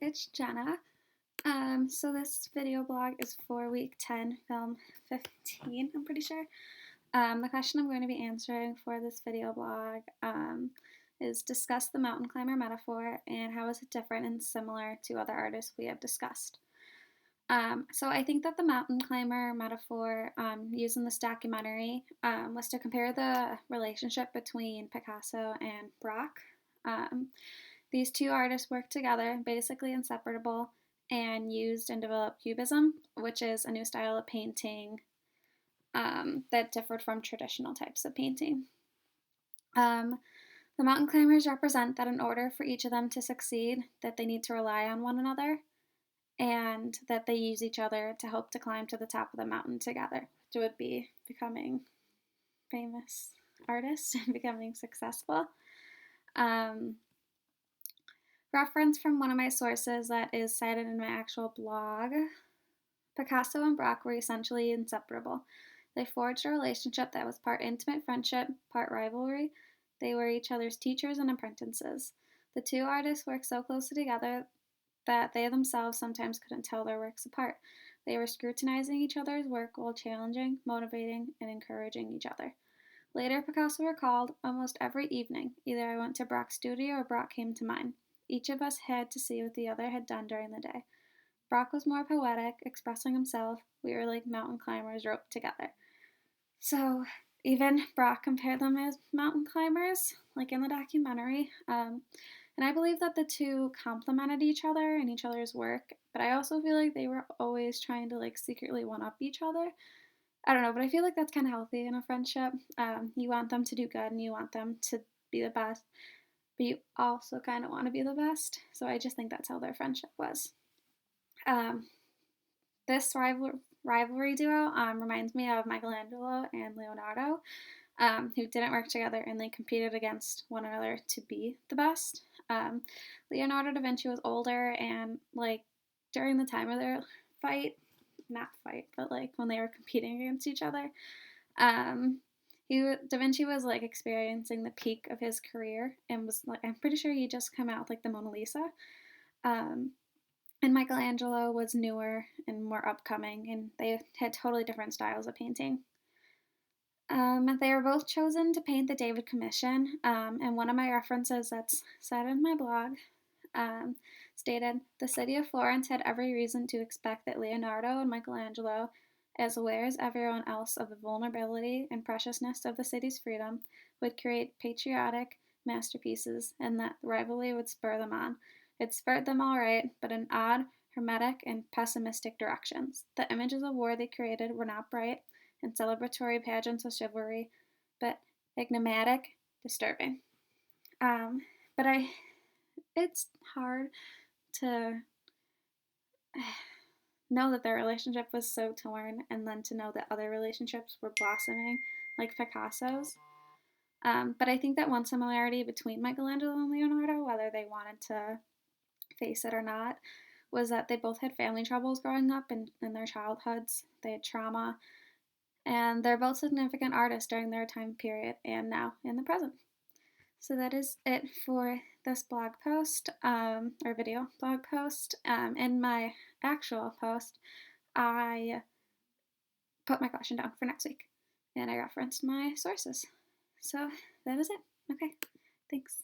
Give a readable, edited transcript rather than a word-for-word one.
it's Jenna. So this video blog is for week 10, film 15, I'm pretty sure. The question I'm going to be answering for this video blog is discuss the mountain climber metaphor and how is it different and similar to other artists we have discussed. So I think that the mountain climber metaphor used in this documentary was to compare the relationship between Picasso and Braque. These two artists worked together, basically inseparable, and used and developed Cubism, which is a new style of painting that differed from traditional types of painting. The mountain climbers represent that in order for each of them to succeed, that they need to rely on one another and that they use each other to help to climb to the top of the mountain together, which would be becoming famous artists and becoming successful. Reference from one of my sources that is cited in my actual blog. Picasso and Braque were essentially inseparable. They forged a relationship that was part intimate friendship, part rivalry. They were each other's teachers and apprentices. The two artists worked so closely together that they themselves sometimes couldn't tell their works apart. They were scrutinizing each other's work while challenging, motivating, and encouraging each other. Later, Picasso recalled, almost every evening, either I went to Braque's studio or Braque came to mine. Each of us had to see what the other had done during the day. Braque was more poetic, expressing himself. We were like mountain climbers roped together. So even Braque compared them as mountain climbers, like in the documentary. And I believe that the two complemented each other and each other's work, but I also feel like they were always trying to secretly one-up each other. I don't know, but I feel like that's kind of healthy in a friendship. You want them to do good and you want them to be the best, but you also kind of want to be the best. So I just think that's how their friendship was. This rivalry duo reminds me of Michelangelo and Leonardo, who didn't work together and they competed against one another to be the best. Leonardo da Vinci was older and during the time of their when they were competing against each other, Da Vinci was experiencing the peak of his career and was I'm pretty sure he just come out with the Mona Lisa. And Michelangelo was newer and more upcoming, and they had totally different styles of painting. They were both chosen to paint the David Commission, and one of my references that's cited in my blog stated, the city of Florence had every reason to expect that Leonardo and Michelangelo, as aware as everyone else of the vulnerability and preciousness of the city's freedom, would create patriotic masterpieces, and that the rivalry would spur them on. It spurred them all right, but in odd, hermetic, and pessimistic directions. The images of war they created were not bright and celebratory pageants of chivalry, but enigmatic, disturbing. It's hard to know that their relationship was so torn and then to know that other relationships were blossoming, like Picasso's. But I think that one similarity between Michelangelo and Leonardo, whether they wanted to face it or not, was that they both had family troubles growing up in their childhoods. They had trauma, and they're both significant artists during their time period and now in the present. So that is it for this blog post, or video blog post. In my actual post, I put my question down for next week, and I referenced my sources. So that is it. Okay, thanks.